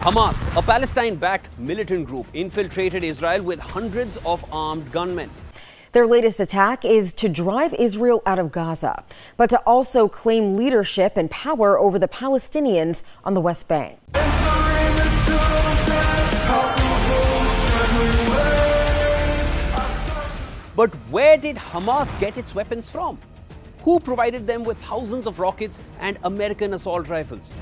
Hamas, a Palestine-backed militant group, infiltrated Israel with hundreds of armed gunmen. Their latest attack is to drive Israel out of Gaza, but to also claim leadership and power over the Palestinians on the West Bank. But where did Hamas get its weapons from? Who provided them with thousands of rockets and American assault rifles?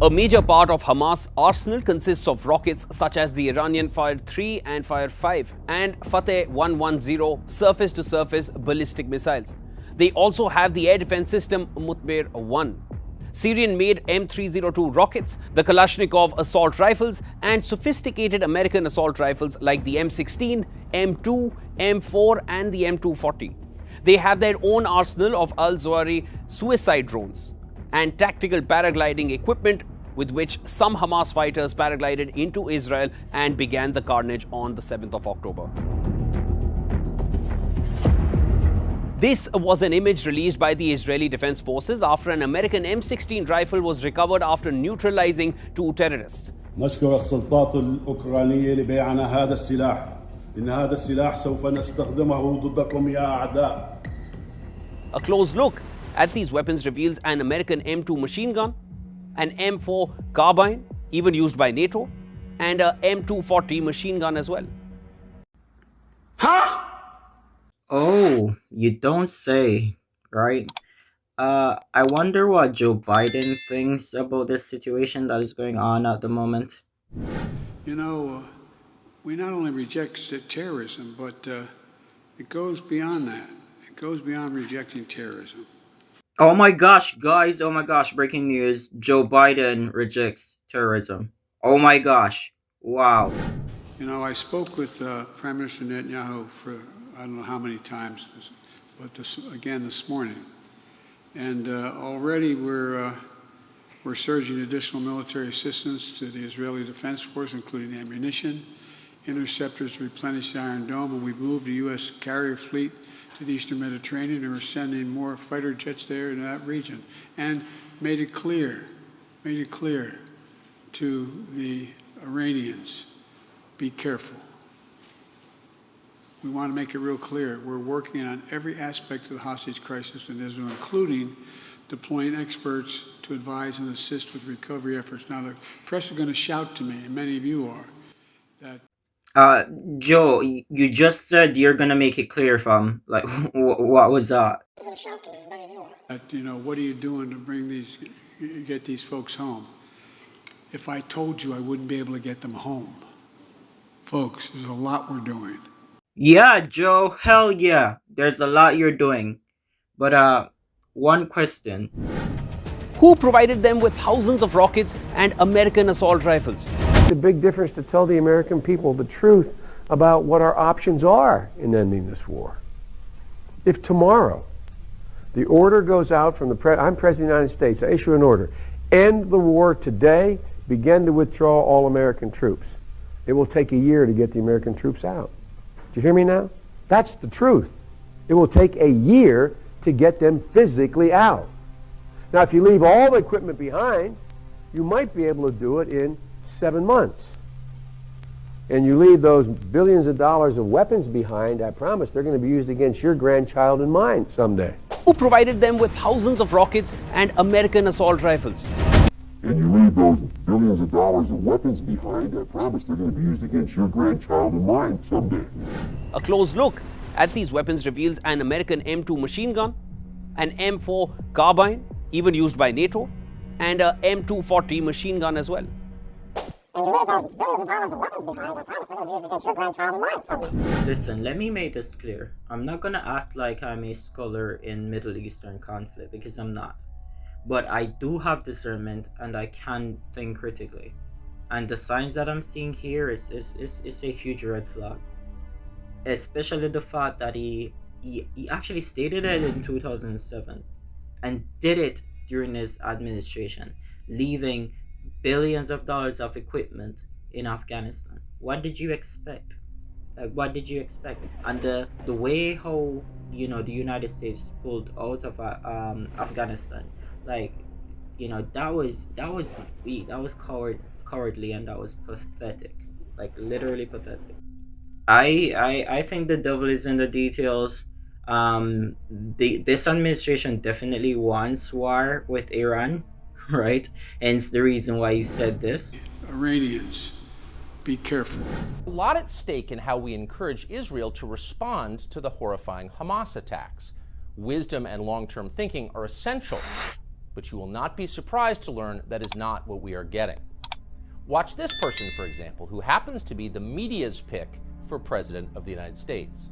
A major part of Hamas' arsenal consists of rockets such as the Iranian Fire 3 and Fire 5 and Fateh 110 surface-to-surface ballistic missiles. They also have the air defense system Mutbir 1, Syrian-made M302 rockets, the Kalashnikov assault rifles, and sophisticated American assault rifles like the M16, M2, M4, and the M240. They have their own arsenal of Al-Zawahiri suicide drones and tactical paragliding equipment with which some Hamas fighters paraglided into Israel and began the carnage on the 7th of October. This was an image released by the Israeli Defense Forces after an American M16 rifle was recovered after neutralizing two terrorists. نشكر السلطات الأوكرانية لبيعنا هذا السلاح. إن هذا السلاح سوف نستخدمه ضدكم يا أعداء. A close look at these weapons reveals an American M2 machine gun, an M4 carbine, even used by NATO, and a M240 machine gun as well. Huh? Oh, you don't say, right? I wonder what Joe Biden thinks about this situation that is going on at the moment. You know, we not only reject terrorism, but it goes beyond that. It goes beyond rejecting terrorism. Oh my gosh, guys, oh my gosh, breaking news. Joe Biden rejects terrorism. Oh my gosh, wow. You know, I spoke with Prime Minister Netanyahu for I don't know how many times, but again this morning. And already we're surging additional military assistance to the Israeli Defense Force, including ammunition, interceptors to replenish the Iron Dome, and we've moved the U.S. carrier fleet to the Eastern Mediterranean, and we're sending more fighter jets there in that region, and made it clear to the Iranians, be careful. We want to make it real clear. We're working on every aspect of the hostage crisis in Israel, including deploying experts to advise and assist with recovery efforts. Now, the press is going to shout to me, and many of you are, that Joe, you just said you're gonna make it clear, fam. Like, what was that? that, you know, what are you doing to bring get these folks home? If I told you, I wouldn't be able to get them home. Folks, there's a lot we're doing. Yeah, Joe, hell yeah. There's a lot you're doing. But, one question. Who provided them with thousands of rockets and American assault rifles? A big difference to tell the American people the truth about what our options are in ending this war. If tomorrow the order goes out from I'm President of the United States, I issue an order, end the war today, begin to withdraw all American troops. It will take a year to get the American troops out. Do you hear me now? That's the truth. It will take a year to get them physically out. Now, if you leave all the equipment behind, you might be able to do it in 7 months. And you leave those billions of dollars of weapons behind, I promise they're going to be used against your grandchild and mine someday. Who provided them with thousands of rockets and American assault rifles? And you leave those billions of dollars of weapons behind, I promise they're going to be used against your grandchild and mine someday. A close look at these weapons reveals an American M2 machine gun, an M4 carbine, even used by NATO, and a M240 machine gun as well. Listen, let me make this clear. I'm not gonna act like I'm a scholar in Middle Eastern conflict, because I'm not. But I do have discernment and I can think critically. And the signs that I'm seeing here is a huge red flag. Especially the fact that he actually stated it in 2007 and did it during his administration, leaving billions of dollars of equipment in Afghanistan. What did you expect? Like, what did you expect? And the way how, you know, the United States pulled out of Afghanistan, like, you know, that was weak, that was cowardly, and that was pathetic, like literally pathetic. I think the devil is in the details. This administration definitely wants war with Iran, right? And it's the reason why you said this. Iranians, be careful. A lot at stake in how we encourage Israel to respond to the horrifying Hamas attacks. Wisdom and long-term thinking are essential, but you will not be surprised to learn that is not what we are getting. Watch this person, for example, who happens to be the media's pick for President of the United States.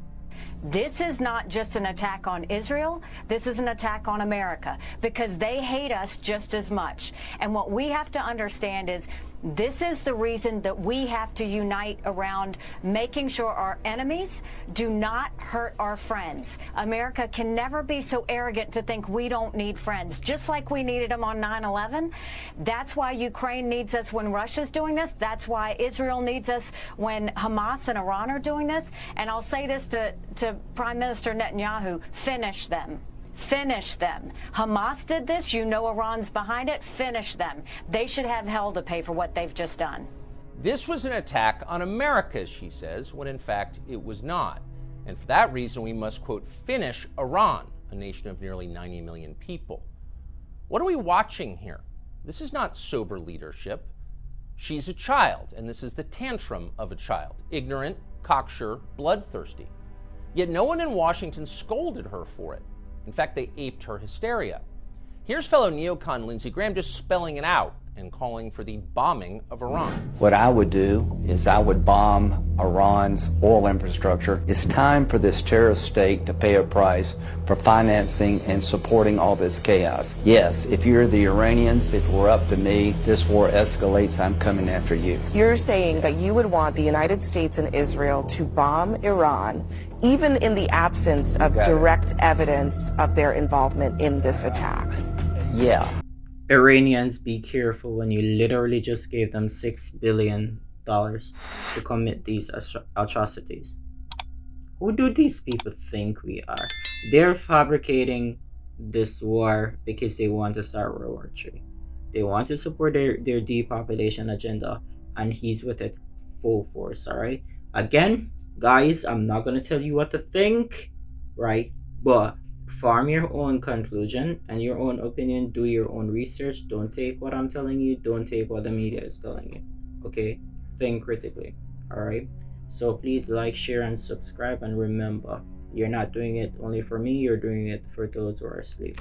This is not just an attack on Israel. This is an attack on America, because they hate us just as much. And what we have to understand is this is the reason that we have to unite around making sure our enemies do not hurt our friends. America can never be so arrogant to think we don't need friends, just like we needed them on 9/11. That's why Ukraine needs us when Russia's doing this. That's why Israel needs us when Hamas and Iran are doing this. And I'll say this to Prime Minister Netanyahu: finish them. Finish them. Hamas did this. You know Iran's behind it. Finish them. They should have hell to pay for what they've just done. This was an attack on America, she says, when in fact it was not. And for that reason, we must, quote, finish Iran, a nation of nearly 90 million people. What are we watching here? This is not sober leadership. She's a child, and this is the tantrum of a child. Ignorant, cocksure, bloodthirsty. Yet no one in Washington scolded her for it. In fact, they aped her hysteria. Here's fellow neocon Lindsey Graham just spelling it out and calling for the bombing of Iran. What I would do is I would bomb Iran's oil infrastructure. It's time for this terrorist state to pay a price for financing and supporting all this chaos. Yes, if you're the Iranians, if it were up to me, this war escalates, I'm coming after you. You're saying that you would want the United States and Israel to bomb Iran, even in the absence of direct evidence of their involvement in this attack? Yeah. Iranians, be careful when you literally just gave them $6 billion to commit these atrocities. Who do these people think we are? They're fabricating this war because they want to start World War III. They want to support their depopulation agenda, and he's with it full force, alright? Again, guys, I'm not going to tell you what to think, right? But form your own conclusion and your own opinion. Do your own research. Don't take what I'm telling you. Don't take what the media is telling you. Okay? Think critically. Alright? So please like, share, and subscribe. And remember, you're not doing it only for me. You're doing it for those who are asleep.